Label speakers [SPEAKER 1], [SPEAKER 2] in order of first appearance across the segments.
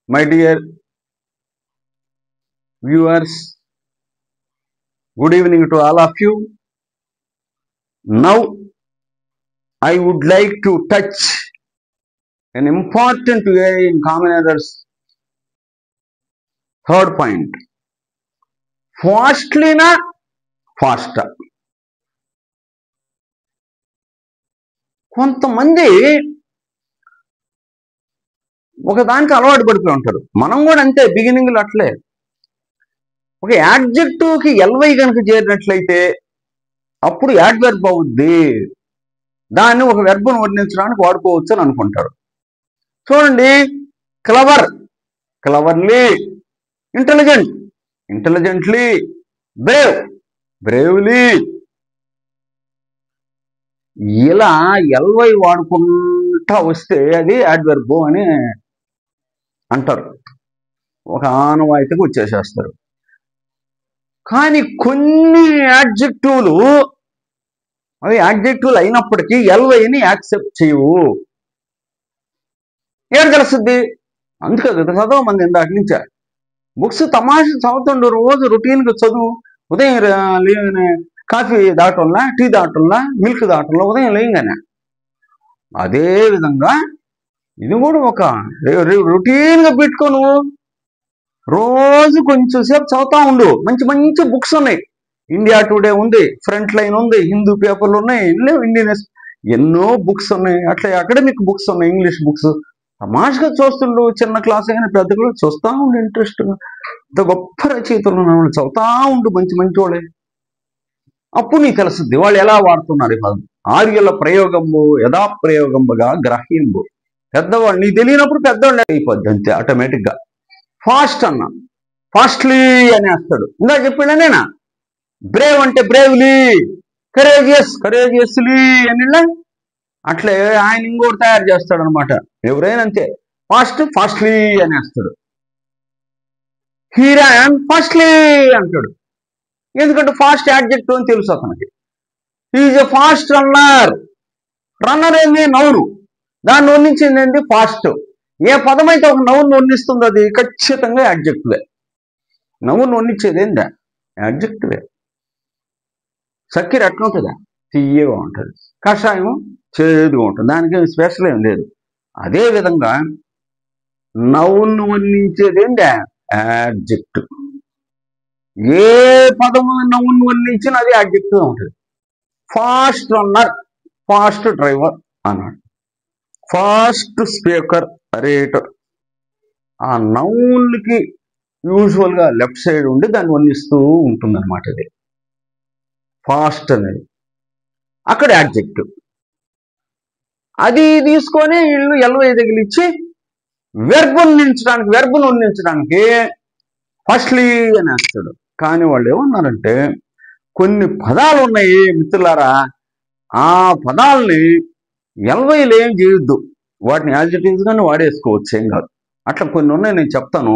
[SPEAKER 1] My dear viewers, good evening to all of you. Now, I would like to touch an important way in common errors. Third point, fastly na faster. కొంతమంది ఒకదానికి అలవాటు పడిపోయి ఉంటారు. మనం కూడా అంతే, బిగినింగ్లో అట్లే. ఒక యాడ్జెక్టివ్కి ఎల్వై కనుక చేరినట్లయితే అప్పుడు యాడ్వర్బ్ అవుద్ది, దాన్ని ఒక వెర్బును వర్ణించడానికి వాడుకోవచ్చు అని అనుకుంటారు. చూడండి, clever, cleverly, intelligent, intelligently, brave, bravely, ఇలా ఎల్వై వాడుకుంటా వస్తే అది యాడ్వర్బ్ అని అంటారు, ఒక ఆనవాయితీకి వచ్చేసేస్తారు. కానీ కొన్ని యాడ్జెక్టివ్లు అవి యాడ్జెక్టివ్లు అయినప్పటికీ ఎల్వైని యాక్సెప్ట్ చేయవు. ఏం తెలుస్తుంది? అందుకే చదవమంది ఇందాక నుంచే బుక్స్ తమాషా చదువుతుండు, రోజు రొటీన్గా చదువు. ఉదయం కాఫీ దాటంలా, టీ దాటంలా, మిల్క్ దాటంలా, ఉదయం లేయంగానే. అదే విధంగా ఇది కూడా ఒక రొటీన్గా పెట్టుకో, నువ్వు రోజు కొంచెం సేపు చదువుతా ఉండు. మంచి మంచి బుక్స్ ఉన్నాయి, ఇండియా టుడే ఉంది, ఫ్రంట్ లైన్ ఉంది, హిందూ పేపర్లు ఉన్నాయి, ఇండియన్ ఎన్నో బుక్స్ ఉన్నాయి, అట్లా అకాడమిక్ బుక్స్ ఉన్నాయి, ఇంగ్లీష్ బుక్స్. తమాషగా చూస్తుండు, చిన్న క్లాస్ అయినా పెద్ద క్లాస్ చూస్తూ ఉండు, ఇంట్రెస్ట్గా. ఇంత గొప్ప రచయితలు చదువుతా ఉండు, మంచి మంచి వాళ్ళే. అప్పుడు నీకు తెలుస్తుంది వాళ్ళు ఎలా వాడుతున్నారు. ఆర్యుల ప్రయోగంబు యథాప్రయోగంబుగా గ్రహ్యంబు. పెద్దవాళ్ళు నీకు తెలియనప్పుడు పెద్దవాళ్ళు అయిపోద్ది అంతే ఆటోమేటిక్గా. ఫాస్ట్ అన్నా, ఫాస్ట్లీ అనేస్తాడు. ఇందా చెప్పాడా నేనా? బ్రేవ్ అంటే బ్రేవ్లీ, కరేజియస్, కరేజియస్లీ అని అట్లే ఆయన ఇంకోటి తయారు చేస్తాడు అనమాట. ఎవరైనా అంతే, ఫాస్ట్, ఫాస్ట్లీ అనేస్తాడు. హీ ర్యాన్ ఫాస్ట్లీ అంటాడు, ఎందుకంటే ఫాస్ట్ యాడ్జెక్టివ్ అని తెలుసు అతనికి. Is a fast runner. Runner ఏంది? నౌను, దాన్ని వర్ణించింది ఏంది? ఫాస్ట్. ఏ పదం అయితే ఒక నౌను వర్ణిస్తుందో అది ఖచ్చితంగా యాడ్జెక్టివే. నౌను వర్ణించేది ఏందా? యాడ్జెక్టివే. చక్కెర ఎట్లా ఉంటుందా? తీయగా ఉంటుంది, కషాయం చేదుగా ఉంటుంది, దానికి స్పెషల్ ఏం లేదు. అదేవిధంగా నౌను వర్ణించేది ఏందా? యాడ్జెక్టివ్. ఏ పదము నౌను వర్ణించినా అది యాడ్జెక్టివ్ ఉంటుంది. ఫాస్ట్ రన్నర్, ఫాస్ట్ డ్రైవర్ అన్నాడు, ఫాస్ట్ స్పీకర్, రేటర్. ఆ నౌన్కి యూజువల్గా లెఫ్ట్ సైడ్ ఉండి దాన్ని వర్ణిస్తూ ఉంటుంది అనమాట. ఇది ఫాస్ట్ అనేది అక్కడ యాడ్జెక్టివ్. అది తీసుకొని వీళ్ళు ఎల్వై తగిలిచ్చి వెర్బును వర్ణించడానికి ఫస్ట్లీ అని వేస్తాడు. కానీ వాళ్ళు ఏమన్నారంటే, కొన్ని పదాలు ఉన్నాయి మిత్రులారా, ఆ పదాలని ఎల్వైలు ఏం చేయొద్దు, వాటిని యాడ్జెక్టివ్స్గానే వాడేసుకోవచ్చు, ఏం కాదు. అట్లా కొన్ని ఉన్నాయి, నేను చెప్తాను.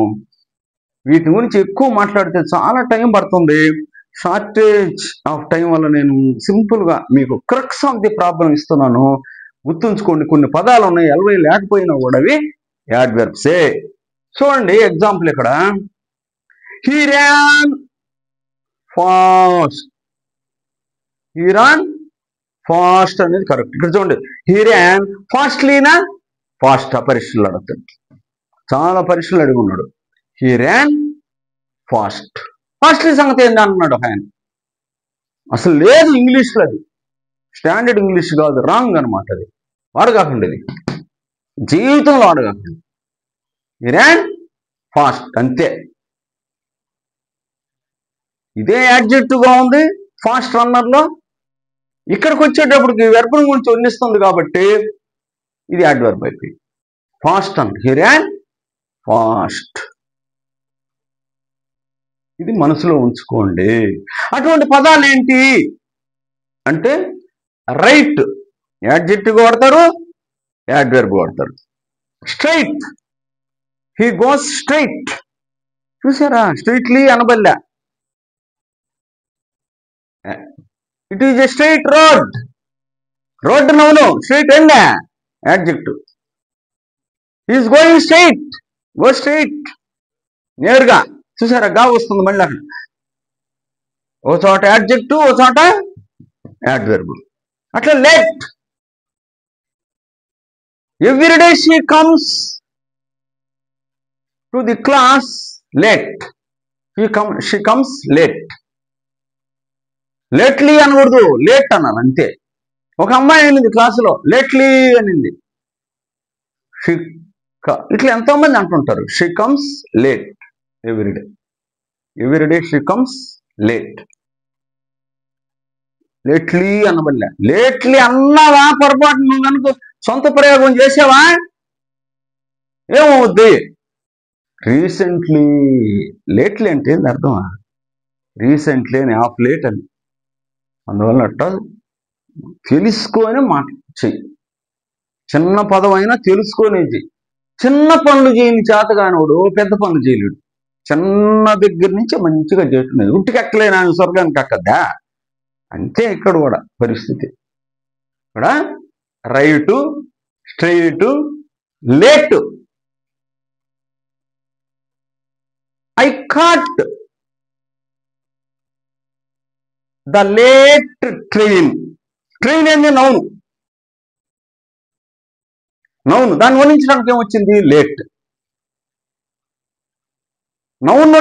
[SPEAKER 1] వీటి గురించి ఎక్కువ మాట్లాడితే చాలా టైం పడుతుంది. షార్టేజ్ ఆఫ్ టైం వల్ల నేను సింపుల్గా మీకు క్రక్స్ ఆఫ్ ది ప్రాబ్లం ఇస్తున్నాను. గుర్తుంచుకోండి, కొన్ని పదాలు ఉన్నాయి ఎల్వై లేకపోయినా కూడా అవి యాడ్వర్బ్సే. చూడండి ఎగ్జాంపుల్ ఇక్కడ, he Ryan fast. He Ryan fast అనేది కరెక్ట్. ఇక్కడ చూడండి, హీ ర్యాన్ ఫాస్ట్లీనా ఫాస్ట్. పరీక్షలు అడుగుతాడు, చాలా పరీక్షలు అడిగి ఉన్నాడు. He Ryan fast. ఫాస్ట్లీ సంగతి ఏంటి అన్నాడు ఆయన. అసలు లేదు ఇంగ్లీష్లో, అది స్టాండర్డ్ ఇంగ్లీష్ కాదు, రాంగ్ అనమాట. అది వాడకాకండి, ఇది జీవితంలో వాడకాకండి. హీ ర్యాన్ ఫాస్ట్ అంతే. ఇదే యాడ్జెక్టివ్గా ఉంది ఫాస్ట్ రన్నర్లో. ఇక్కడికి వచ్చేటప్పటికి వెర్బ్ గురించి వర్ణిస్తుంది కాబట్టి ఇది యాడ్వర్బ్ అయిపోయింది. ఫాస్ట్ అంట, హీ ర్యాన్ ఫాస్ట్. ఇది మనసులో ఉంచుకోండి. అటువంటి పదాలు ఏంటి అంటే, రైట్ యాడ్జెక్టివ్ వాడతారు, యాడ్వర్బ్ వాడతారు. Straight, he goes straight. చూసారా, స్ట్రైట్లీ అనబల్లా. It is a straight road. Road noun, straight ఏందా adjective. Is going straight, go straight, నేరుగా. చూసారా, గా వస్తుంది మళ్ళీ అక్కడ. ఓ చోట యాడ్జెక్టివ్, ఓ చోట యాడ్వర్బ్. అట్లా late. Everyday she comes to the class late. She comes late. Lately అనకూడదు, లేట్ అనాలి అంతే. ఒక అమ్మాయి అనింది క్లాసులో, లేట్లీ అనింది. ఇట్లా ఎంతో మంది అంటుంటారు, she comes late every day. Every day she comes late. Lately అనబడలే. లేట్లీ అన్నావా పొరపాటు, నువ్వు కనుక సొంత ప్రయోగం చేసావా ఏమవుద్ది? రీసెంట్లీ. లేట్లీ అంటే ఏంది అర్థమా? రీసెంట్లీ అని, ఆఫ్ లేట్ అని. అందువల్ల అట్ట తెలుసుకొని మాట చెయ్యి. చిన్న పదం అయినా తెలుసుకొని చెయ్యి. చిన్న పనులు చేయని చేతగానోడు పెద్ద పనులు చేయలేడు. చిన్న దగ్గర నుంచి మంచిగా చేస్తున్నది. ఉట్టికి ఎక్కలేనా స్వర్గానికి ఎక్కద్దా? అంతే ఇక్కడ కూడా పరిస్థితి. ఇక్కడ right, straight, late. I caught the late train. Train ఏంది? నౌను. నౌను దాన్ని వర్ణించడానికి ఏమొచ్చింది? లేట్. నౌన్